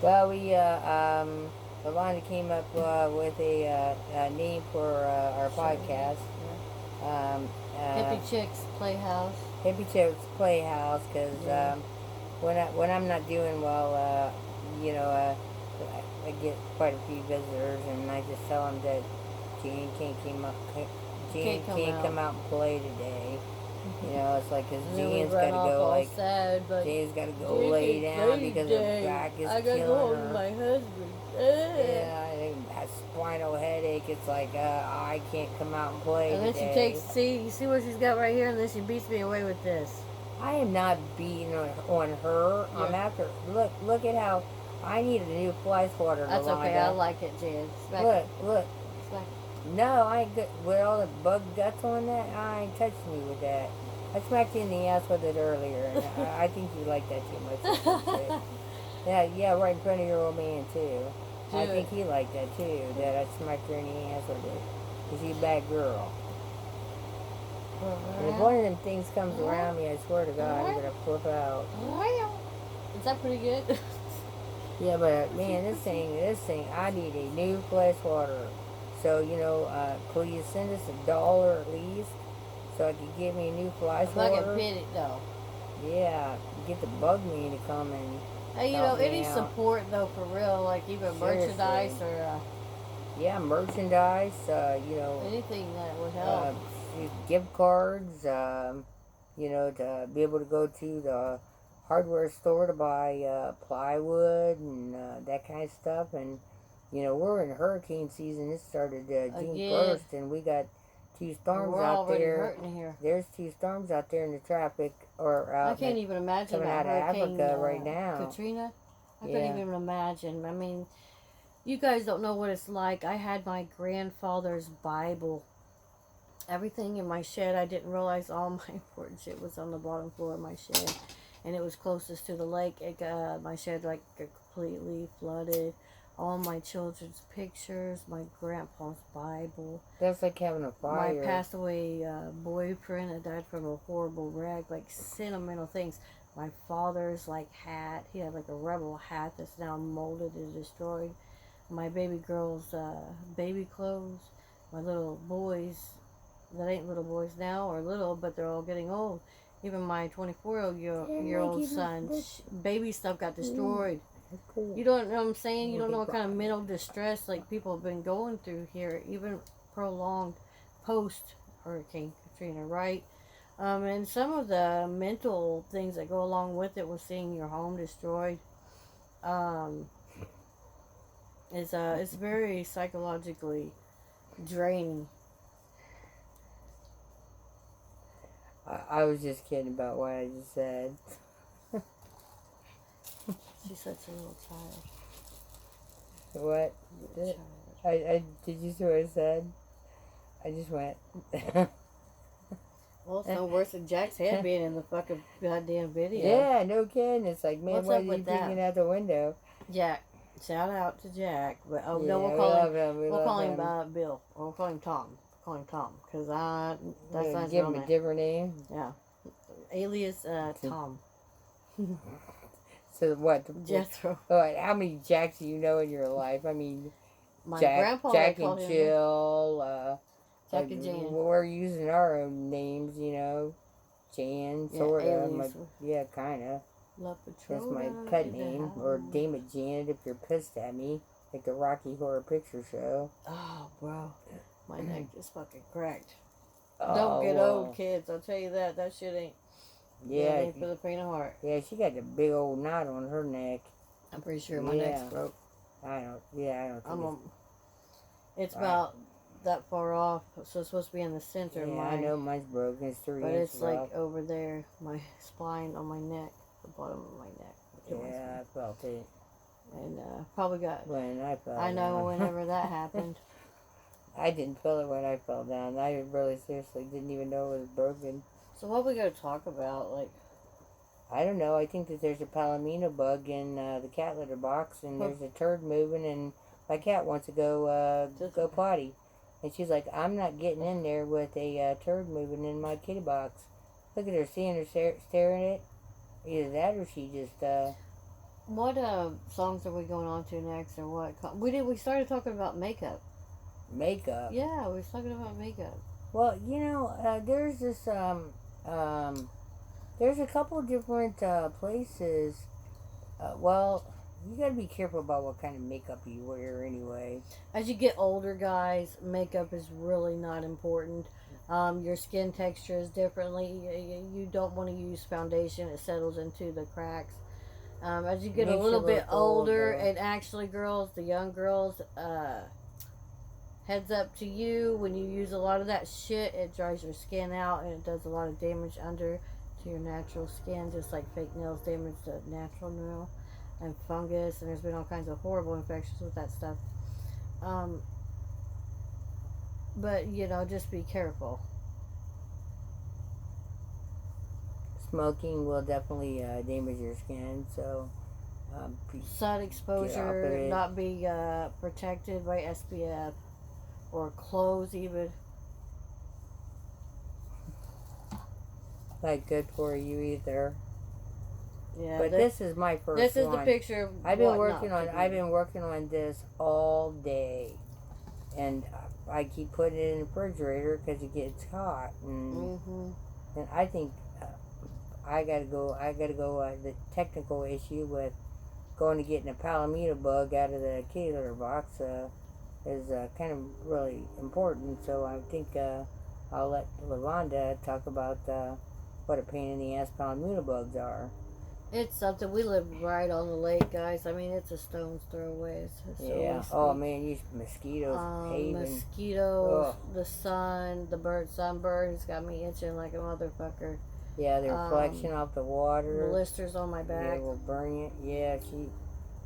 Well, Yolanda came up with a name for our Show. podcast. Yeah. Um, uh, Hippie Chicks Playhouse. Hippie Chips Playhouse, because Yeah. when I'm not doing well, I get quite a few visitors, and I just tell them that Jane can't come up, Jane Can't come can't out. come out and play today. It's like because And then we Jane's got run to off go all like sad, but Jane's got to go Jane lay can't down play because her today. back is I gotta go killing home to her. my husband. Yeah, I think that spinal headache. It's like I can't come out and play And then she today. takes, you see what she's got right here, and then she beats me away with this. I am not beating on her. I'm Yeah. after. Look at how I need a new fly swatter, That's okay, I Yolanda. like it, Jen. Smack Look, it. look. Smack No, I ain't good with all the bug guts on that. I ain't touched me with that. I smacked you in the ass with it earlier, and I think you like that too much. it. Yeah, right in front of your old man too. Do I it. think he liked that too. That I smacked her in the ass with it. Cause she's a bad girl. And if one of them things comes around me, I swear to God, I'm gonna flip out. Is that pretty good? Yeah, but man, this thing, I need a new flash water. So could you send us $1 at least, so I could get me a new fly If I can swatter? pit it though. Yeah, get the bug man to come and Hey, help me any out. support though, for real, like even merchandise Seriously. or Yeah, merchandise. anything that would Uh, help. gift cards. To be able to go to the hardware store to buy plywood and that kind of stuff. And we're in hurricane season. It started June Again, 1st, and we got two and storms we're out already there. hurting here. There's two storms out there in the traffic, or I can't even imagine coming that out of Hurricane Africa right now. Katrina. I couldn't Yeah. even imagine. I mean, you guys don't know what it's like. I had my grandfather's Bible. Everything in my shed, I didn't realize all my important shit was on the bottom floor of my shed. And it was closest to the lake. My shed got completely flooded. All my children's pictures, my grandpa's Bible, That's like having a my fire. passed away boyfriend that died from a horrible wreck, like sentimental things. My father's hat, he had like a rebel hat that's now molded and destroyed. My baby girl's baby clothes. My little boys that ain't little boys now or little, but they're all getting old. Even my 24-year-old son's baby stuff got destroyed. Cool. You don't know what I'm saying? You don't know what kind of mental distress like people have been going through here, even prolonged post Hurricane Katrina, right? And some of the mental things that go along with it, with seeing your home destroyed, um, it's very psychologically draining. I was just kidding about what I just said. She's such a little child. What? Child. Did you see what I said? I just went. Well, it's no worse than Jack's head being in the fucking goddamn video. Yeah, no kidding. It's like, man, What's why up are you with that? peeking out the window? Jack. Shout out to Jack. But Yeah, no, we love him. we'll call him Bill. Or we'll call him Tom. Call him Tom. Because that's not his give real him a name. different name. Yeah. Alias Tom. So what? Jethro. What? How many Jacks do you know in your life? I mean, My Jack grandpa and called him Jill. Jack and Jan. We're using our own names, Jan, Yeah, sort of. alias. Yeah, kind of. La That's my Patrona pet in the name. house. Or Damn It Janet if you're pissed at me. Like the Rocky Horror Picture Show. Oh, bro. My neck is fucking cracked. Oh, Don't get well. old, kids. I'll tell you that. That shit ain't. Yeah. That ain't for the faint of heart. Yeah, she got the big old knot on her neck. I'm pretty sure my neck's broke. I don't think It's about that far off, so it's supposed to be in the center of mine. I know mine's broken. It's 3 but inches it's like off. over there, my spine on my neck, the bottom of my neck. Yeah, I felt it. And probably got. When I fell I know down. whenever that happened. I didn't feel it when I fell down. I really seriously didn't even know it was broken. So what we gotta talk about? Like, I don't know. I think that there's a palomino bug in the cat litter box, and there's a turd moving, and my cat wants to go potty. And she's like, I'm not getting in there with a turd moving in my kitty box. Look at her, seeing her staring at it. Either that or she just What songs are we going on to next, or what? We started talking about makeup. Makeup. Yeah, we was talking about makeup. Well, there's this there's a couple different places. Well, you gotta be careful about what kind of makeup you wear anyway. As you get older, guys, makeup is really not important. Your skin texture is differently. You don't want to use foundation; it settles into the cracks. As you get a Makes you little bit look old, older, though. and actually, girls, the young girls, heads up to you, when you use a lot of that shit, it dries your skin out and it does a lot of damage under to your natural skin, just like fake nails damage the natural nail, and fungus, and there's been all kinds of horrible infections with that stuff. Um, but just be careful. Smoking will definitely damage your skin, so Sun get off of exposure, it. not be protected by SPF or clothes even. Not good for you either. Yeah, But this is my first this is one. the picture of I've been what working not on. to do. I've been working on this all day, and I keep putting it in the refrigerator because it gets hot, and I think I gotta go. I gotta go. The technical issue with going to getting a palomino bug out of the kitty litter box is kind of really important. So I think I'll let Lavonda talk about what a pain in the ass palomino bugs are. It's something. We live right on the lake, guys. I mean, it's a stone's throw away. Yeah. Oh man, these mosquitoes paving. Mosquitoes, Ugh. the sun, the sunburns got me itching like a motherfucker. Yeah, the reflection off the water. Blisters on my back. Yeah, will burn you. Yeah,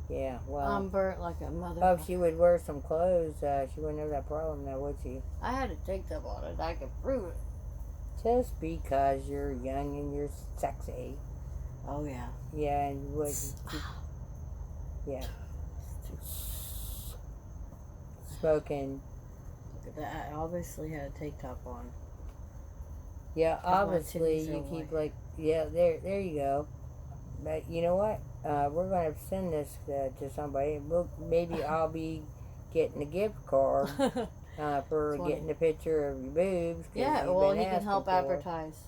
Yeah, well. I'm burnt like a motherfucker. Oh, if she would wear some clothes, she wouldn't have that problem now, would she? I had to take them on it. I could prove it. Just because you're young and you're sexy. Oh yeah. Yeah, and what? Yeah. Smoking. Look at that. I obviously had a tank top on. Yeah, obviously titties are you keep white. there you go. But you know what? We're gonna send this to somebody. Maybe I'll be getting a gift card for 20. getting a picture of your boobs. 'Cause Yeah, you've well, been he can help asking for. advertise.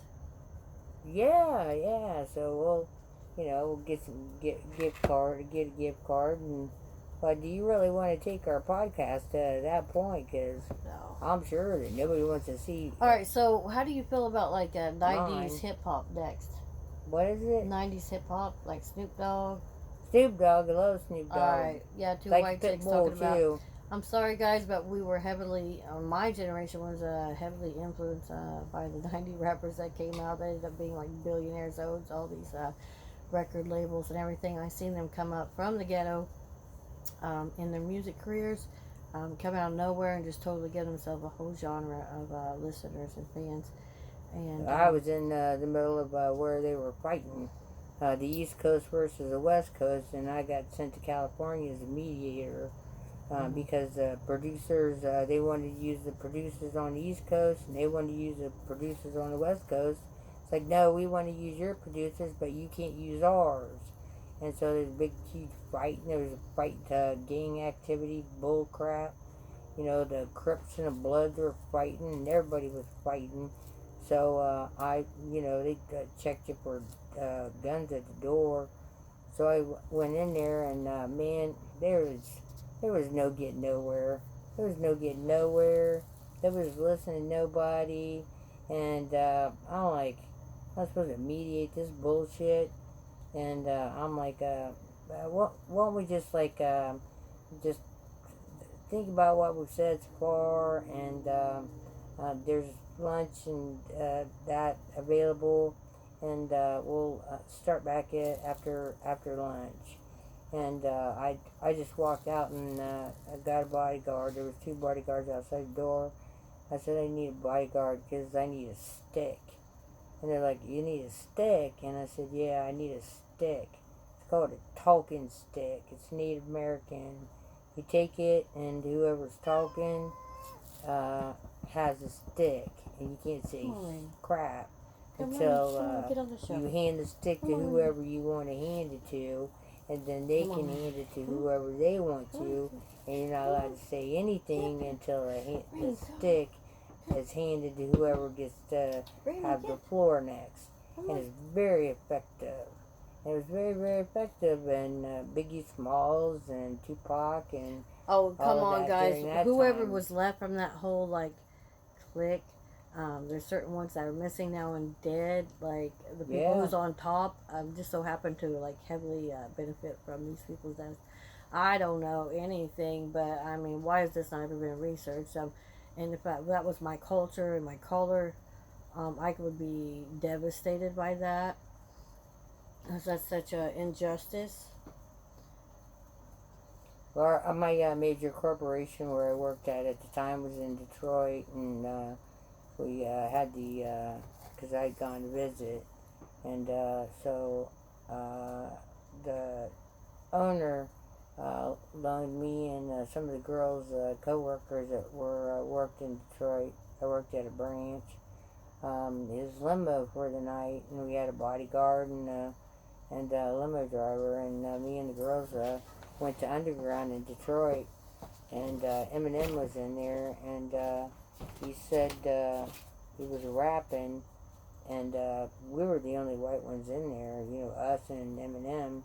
Yeah. So we'll get get a gift card, and. But do you really want to take our podcast to that point? Because No. I'm sure that nobody wants to see. All right, so how do you feel about like 90s Mine. hip hop next? What is it? 90s hip hop, like Snoop Dogg. Snoop Dogg. I love Snoop Dogg. Alright, yeah, two Like white chicks Pitbull talking about. too. I'm sorry, guys, but we were heavily, my generation was heavily influenced by the 90 rappers that came out. They ended up being like billionaires, owns all these record labels and everything. I seen them come up from the ghetto in their music careers, come out of nowhere and just totally get themselves a whole genre of listeners and fans. And I was in the middle of where they were fighting the East Coast versus the West Coast, and I got sent to California as a mediator because producers they wanted to use the producers on the East Coast, and they wanted to use the producers on the West Coast. It's like, no, we want to use your producers, but you can't use ours. And so there's a big, huge fight, and there was a fight, gang activity, bull crap. The Crips and the Bloods were fighting, and everybody was fighting. So they checked you for guns at the door. So I went in there, and man, there was no getting nowhere. There was no getting nowhere. There was listening to nobody, and I'm like, I'm supposed to mediate this bullshit, and I'm like, why don't we just just think about what we've said so far, and there's lunch and that available, and we'll start back after lunch. And I just walked out, and I got a bodyguard. There was 2 bodyguards outside the door. I said, I need a bodyguard because I need a stick. And they're like, you need a stick? And I said, yeah, I need a stick. It's called a talking stick. It's Native American. You take it, and whoever's talking has a stick, and you can't say crap until you hand the stick to whoever you want to hand it to, and then they can hand it to whoever they want to, and you're not allowed to say anything until the stick is handed to whoever gets to have the floor next. And it's very effective. It was very, very effective in Biggie Smalls and Tupac and oh, come all on, that guys. during that Whoever time. was left from that whole, like, clique, there's certain ones that are missing now and dead. Like, the people who's on top just so happen to, like, heavily benefit from these people's deaths. I don't know anything, but, I mean, why has this not ever been researched? And if that was my culture and my color, I would be devastated by that. Because that's such an injustice. Well, my major corporation where I worked at the time was in Detroit, and we had because I'd gone to visit, and so the owner loaned me and some of the girls, co-workers that were worked in Detroit. I worked at a branch. His limo for the night, and we had a bodyguard and a limo driver, and me and the girls went to Underground in Detroit, and Eminem was in there, and he said he was rapping, and we were the only white ones in there, you know, us and Eminem,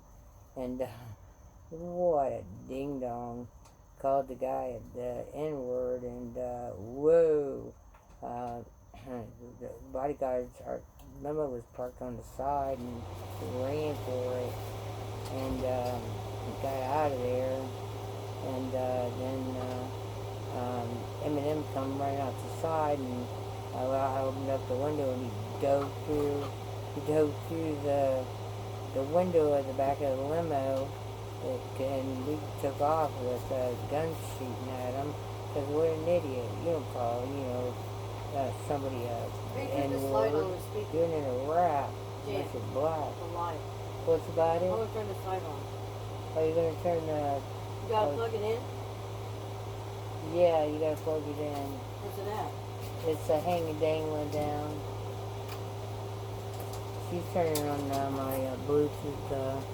and what a ding dong. Called the guy the N-word, and whoa. The bodyguards, our limo was parked on the side, and we ran for it, and got out of there, and then Eminem come right out the side, and I opened up the window, and he dove through the window of the back of the limo, and we took off with guns shooting at him, because we're an idiot. You don't call, somebody N-word. Doing it a rap. Unless you're black. What's about it? I'm going to turn the light on. Are you going to turn the... You got to plug it in? Yeah, you got to plug it in. Where's it at? It's hanging dangling down. She's turning on my Bluetooth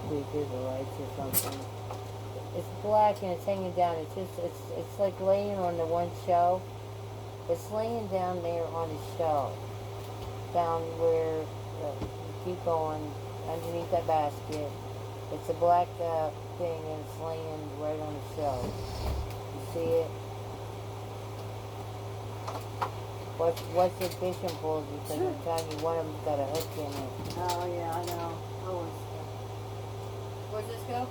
speakers or lights or something. It's black and it's hanging down. It's like laying on the one shelf. It's laying down there on the shelf. Down where you keep going underneath that basket. It's a black thing and it's laying right on the shelf. You see it? What's the fishing poles? Because I'm telling you, one of them's got a hook in it. Oh yeah, I know. Where's this go?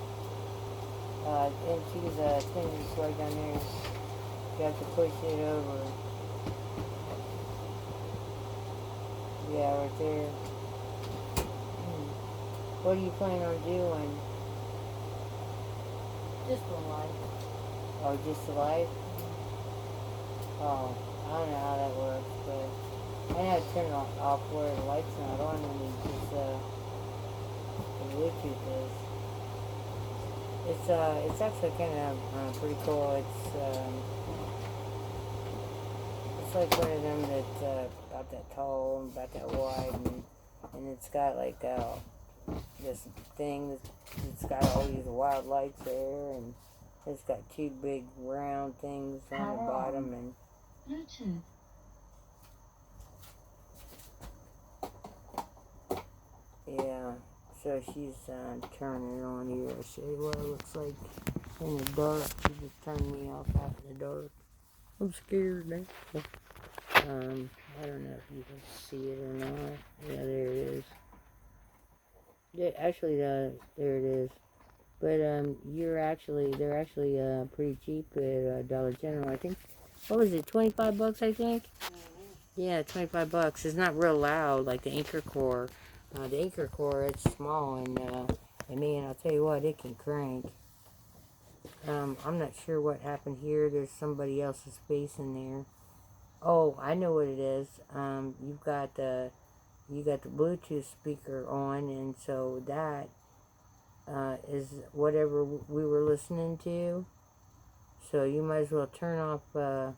And she's thing is right down there. You have to push it over. Yeah, right there. What are you planning on doing? Just the light. Oh, just the light? Oh, I don't know how that works, but I know how to turn it off where the light's not on when you just the Bluetooth is. It's actually kind of pretty cool. It's like one of them that's about that tall and about that wide, and it's got like this thing that's got all these wild lights there, and it's got two big round things on the bottom, and Bluetooth. yeah. So she's turning it on here. I'll show you what it looks like in the dark. She just turned me off out in the dark. I'm scared now. I don't know if you can see it or not. Yeah, there it is. Yeah, actually, there it is. But they're actually pretty cheap at Dollar General. I think. What was it? $25, I think. Yeah, $25. It's not real loud like the Anchor Core. The Anchor Core, it's small, and man, I'll tell you what, it can crank. I'm not sure what happened here. There's somebody else's face in there. Oh, I know what it is. You got the Bluetooth speaker on, and so that is whatever we were listening to. So you might as well turn off the